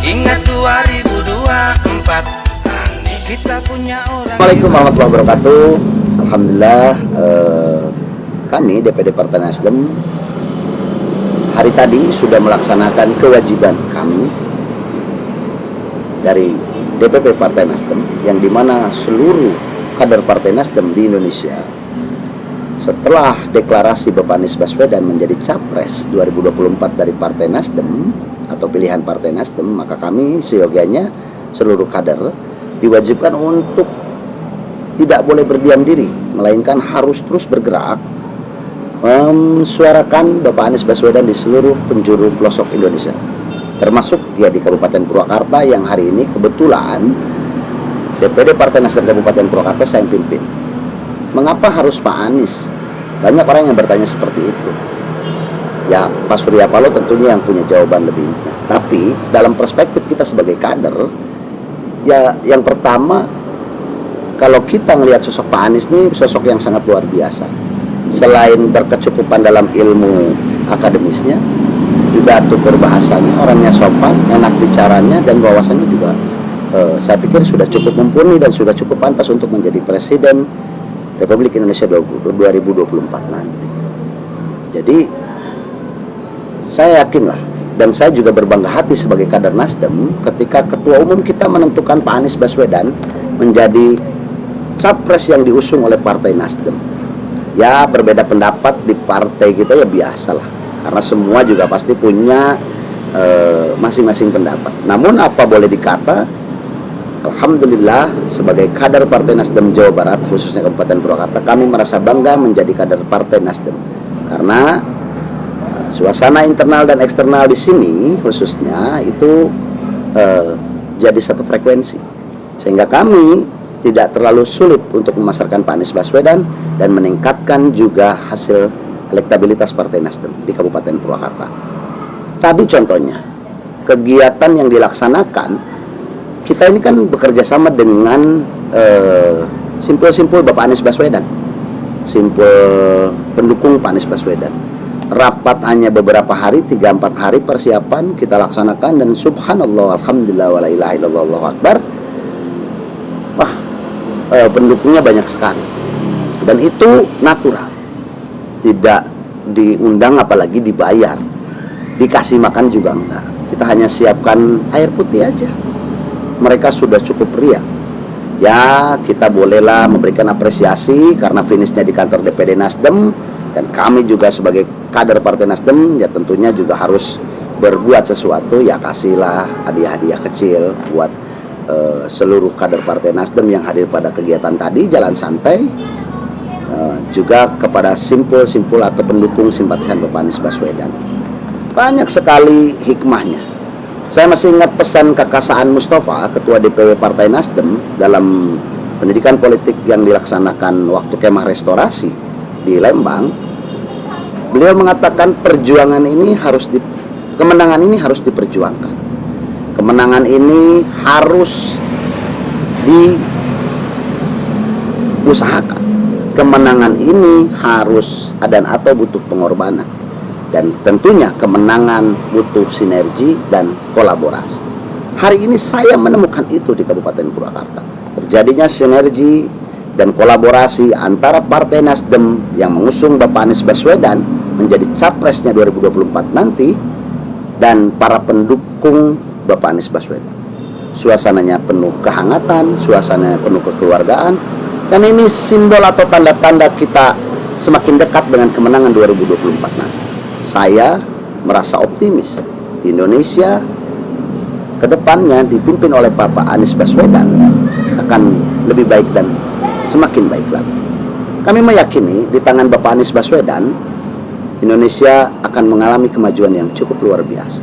Ingat 2024 kita punya orang. Assalamualaikum warahmatullahi wabarakatuh. Alhamdulillah, kami DPD Partai Nasdem hari tadi sudah melaksanakan kewajiban kami dari DPP Partai Nasdem, yang dimana seluruh kader Partai Nasdem di Indonesia setelah deklarasi Bapak Anies Baswedan menjadi Capres 2024 dari Partai Nasdem atau pilihan Partai Nasdem, maka kami seyogianya seluruh kader diwajibkan untuk tidak boleh berdiam diri, melainkan harus terus bergerak mensuarakan Bapak Anies Baswedan di seluruh penjuru pelosok Indonesia, termasuk ya di Kabupaten Purwakarta yang hari ini kebetulan DPD Partai Nasdem Kabupaten Purwakarta saya pimpin. Mengapa harus Pak Anies? Banyak orang yang bertanya seperti itu. Ya, Pak Surya Paloh tentunya yang punya jawaban lebih. Tapi dalam perspektif kita sebagai kader, ya yang pertama, kalau kita melihat sosok Pak Anies ini sosok yang sangat luar biasa. Selain berkecukupan dalam ilmu akademisnya, juga tutur bahasanya, orangnya sopan, enak bicaranya, dan wawasannya juga saya pikir sudah cukup mumpuni dan sudah cukup pantas untuk menjadi Presiden Republik Indonesia 2024 nanti. Jadi saya yakinlah, dan saya juga berbangga hati sebagai kader Nasdem ketika Ketua Umum kita menentukan Pak Anies Baswedan menjadi Capres yang diusung oleh Partai Nasdem. Ya, berbeda pendapat di partai kita ya biasalah, karena semua juga pasti punya masing-masing pendapat. Namun apa boleh dikata, alhamdulillah sebagai kader Partai Nasdem Jawa Barat, khususnya Kabupaten Purwakarta, kami merasa bangga menjadi kader Partai Nasdem karena suasana internal dan eksternal di sini khususnya itu jadi satu frekuensi, sehingga kami tidak terlalu sulit untuk memasarkan Pak Anies Baswedan dan meningkatkan juga hasil elektabilitas Partai Nasdem di Kabupaten Purwakarta. Tadi contohnya kegiatan yang dilaksanakan, kita ini kan bekerja sama dengan simpul-simpul Bapak Anies Baswedan, simpul pendukung Pak Anies Baswedan. Rapat hanya beberapa hari, 3-4 hari persiapan kita laksanakan, dan subhanallah, alhamdulillah, wa la ilaha illallah, Allahu akbar. Wah, pendukungnya banyak sekali, dan itu natural, tidak diundang apalagi dibayar, dikasih makan juga enggak. Kita hanya siapkan air putih aja, mereka sudah cukup riang. Ya, kita bolehlah memberikan apresiasi karena finishnya di kantor DPD Nasdem, dan kami juga sebagai kader Partai Nasdem ya tentunya juga harus berbuat sesuatu, ya kasihlah hadiah-hadiah kecil buat seluruh kader Partai Nasdem yang hadir pada kegiatan tadi, jalan santai, juga kepada simpul-simpul atau pendukung simpatisan Bapak Anies Baswedan. Banyak sekali hikmahnya. Saya masih ingat pesan Kakak Saan Mustafa, Ketua DPW Partai Nasdem, dalam pendidikan politik yang dilaksanakan waktu kemah restorasi di Lembang. Beliau mengatakan kemenangan ini harus diperjuangkan. Kemenangan ini harus diusahakan. Kemenangan ini harus atau butuh pengorbanan. Dan tentunya kemenangan butuh sinergi dan kolaborasi. Hari ini saya menemukan itu di Kabupaten Purwakarta. Terjadinya sinergi dan kolaborasi antara Partai Nasdem yang mengusung Bapak Anies Baswedan menjadi Capresnya 2024 nanti, dan para pendukung Bapak Anies Baswedan. Suasananya penuh kehangatan, suasananya penuh kekeluargaan, dan ini simbol atau tanda-tanda kita semakin dekat dengan kemenangan 2024 nanti. Saya merasa optimis di Indonesia kedepannya dipimpin oleh Bapak Anies Baswedan akan lebih baik dan semakin baik lagi. Kami meyakini di tangan Bapak Anies Baswedan, Indonesia akan mengalami kemajuan yang cukup luar biasa.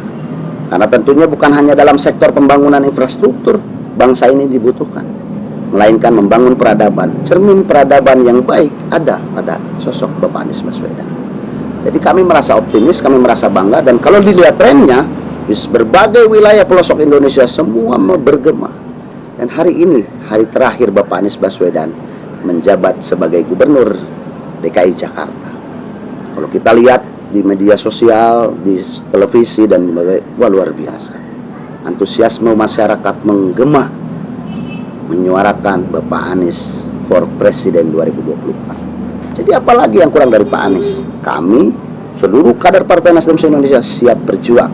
Karena tentunya bukan hanya dalam sektor pembangunan infrastruktur bangsa ini dibutuhkan, melainkan membangun peradaban. Cermin peradaban yang baik ada pada sosok Bapak Anies Baswedan. Jadi kami merasa optimis, kami merasa bangga, dan kalau dilihat trennya di berbagai wilayah pelosok Indonesia semua bergema. Dan hari ini hari terakhir Bapak Anies Baswedan menjabat sebagai Gubernur DKI Jakarta. Kalau kita lihat di media sosial, di televisi, dan wah, luar biasa. antusiasme masyarakat menggema menyuarakan Bapak Anies for Presiden 2024. Jadi apalagi yang kurang dari Pak Anies? Kami seluruh kader Partai Nasdem se-Indonesia siap berjuang,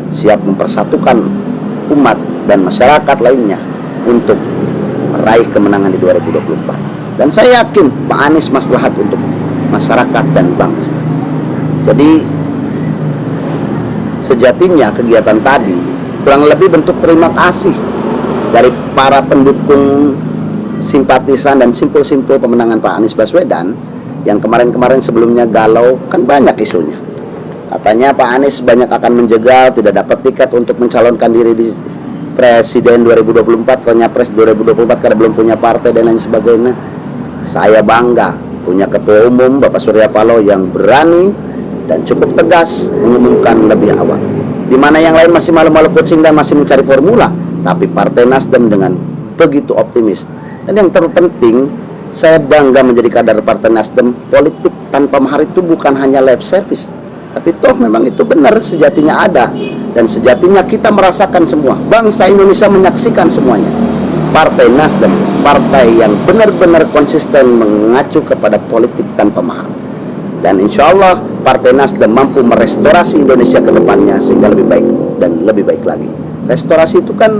siap mempersatukan umat dan masyarakat lainnya untuk meraih kemenangan di 2024. Dan saya yakin Pak Anies maslahat untuk masyarakat dan bangsa. Jadi sejatinya kegiatan tadi kurang lebih bentuk terima kasih dari para pendukung, simpatisan dan simpul-simpul pemenangan Pak Anies Baswedan yang kemarin-kemarin sebelumnya galau, kan banyak isunya. Katanya Pak Anies banyak akan menjegal, tidak dapat tiket untuk mencalonkan diri di Presiden 2024, atau Nyapres 2024 karena belum punya partai dan lain sebagainya. Saya bangga punya Ketua Umum Bapak Surya Paloh yang berani dan cukup tegas mengumumkan lebih awal. Di mana yang lain masih malu-malu kucing dan masih mencari formula, tapi Partai Nasdem dengan begitu optimis. Dan yang terpenting, saya bangga menjadi kader Partai Nasdem. Politik tanpa mahar itu bukan hanya lip service, tapi toh memang itu benar, sejatinya ada. Dan sejatinya kita merasakan semua, bangsa Indonesia menyaksikan semuanya. Partai Nasdem, partai yang benar-benar konsisten mengacu kepada politik tanpa mahar. Dan insya Allah Partai Nasdem mampu merestorasi Indonesia ke depannya sehingga lebih baik dan lebih baik lagi. Restorasi itu kan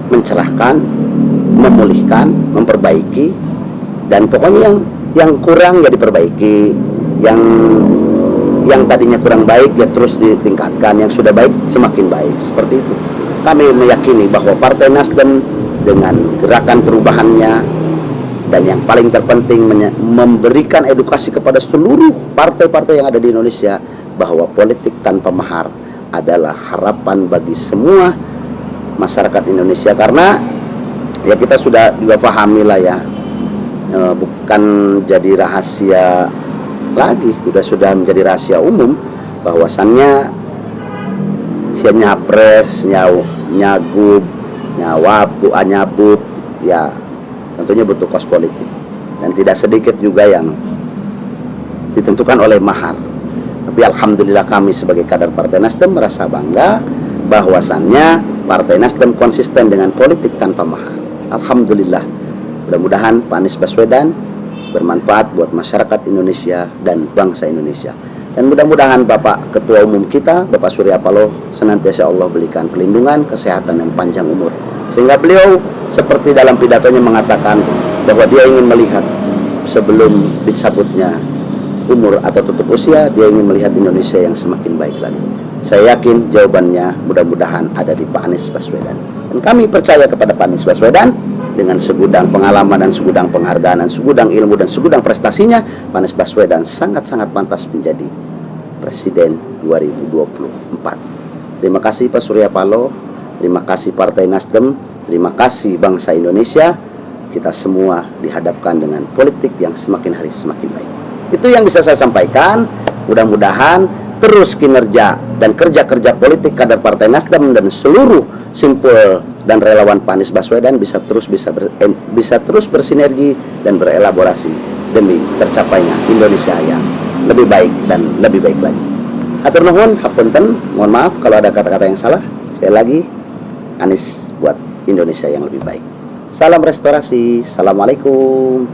mencerahkan, memulihkan, memperbaiki, dan pokoknya yang kurang ya diperbaiki, yang tadinya kurang baik ya terus ditingkatkan, yang sudah baik semakin baik, seperti itu. Kami meyakini bahwa Partai Nasdem dengan gerakan perubahannya dan yang paling terpenting memberikan edukasi kepada seluruh partai-partai yang ada di Indonesia bahwa politik tanpa mahar adalah harapan bagi semua masyarakat Indonesia. Karena ya kita sudah juga pahami lah ya, bukan jadi rahasia lagi, sudah menjadi rahasia umum bahwasannya si Nyapres, Nyagub, Nyabub ya tentunya butuh kos politik, dan tidak sedikit juga yang ditentukan oleh mahar. Tapi alhamdulillah kami sebagai kader Partai Nasdem merasa bangga bahwasannya Partai Nasdem konsisten dengan politik tanpa mahar. Alhamdulillah. Mudah-mudahan Pak Anies Baswedan bermanfaat buat masyarakat Indonesia dan bangsa Indonesia. Dan mudah-mudahan Bapak Ketua Umum kita, Bapak Surya Paloh, senantiasa Allah berikan perlindungan, kesehatan, dan panjang umur. Sehingga beliau seperti dalam pidatonya mengatakan bahwa dia ingin melihat sebelum dicabutnya umur atau tutup usia, dia ingin melihat Indonesia yang semakin baik lagi. Saya yakin jawabannya mudah-mudahan ada di Pak Anies Baswedan. Dan kami percaya kepada Pak Anies Baswedan dengan segudang pengalaman dan segudang penghargaan dan segudang ilmu dan segudang prestasinya, Pak Anies Baswedan sangat-sangat pantas menjadi Presiden 2024. Terima kasih Pak Surya Paloh, terima kasih Partai Nasdem, terima kasih bangsa Indonesia. Kita semua dihadapkan dengan politik yang semakin hari semakin baik. Itu yang bisa saya sampaikan. Mudah-mudahan terus kinerja dan kerja-kerja politik kader Partai Nasdem dan seluruh simpul dan relawan Pak Anies Baswedan bisa terus bersinergi dan berelaborasi demi tercapainya Indonesia yang lebih baik dan lebih baik lagi. Hatur nuhun, hapunten, mohon maaf kalau ada kata-kata yang salah. Sekali lagi, Anies buat Indonesia yang lebih baik. Salam restorasi. Assalamualaikum.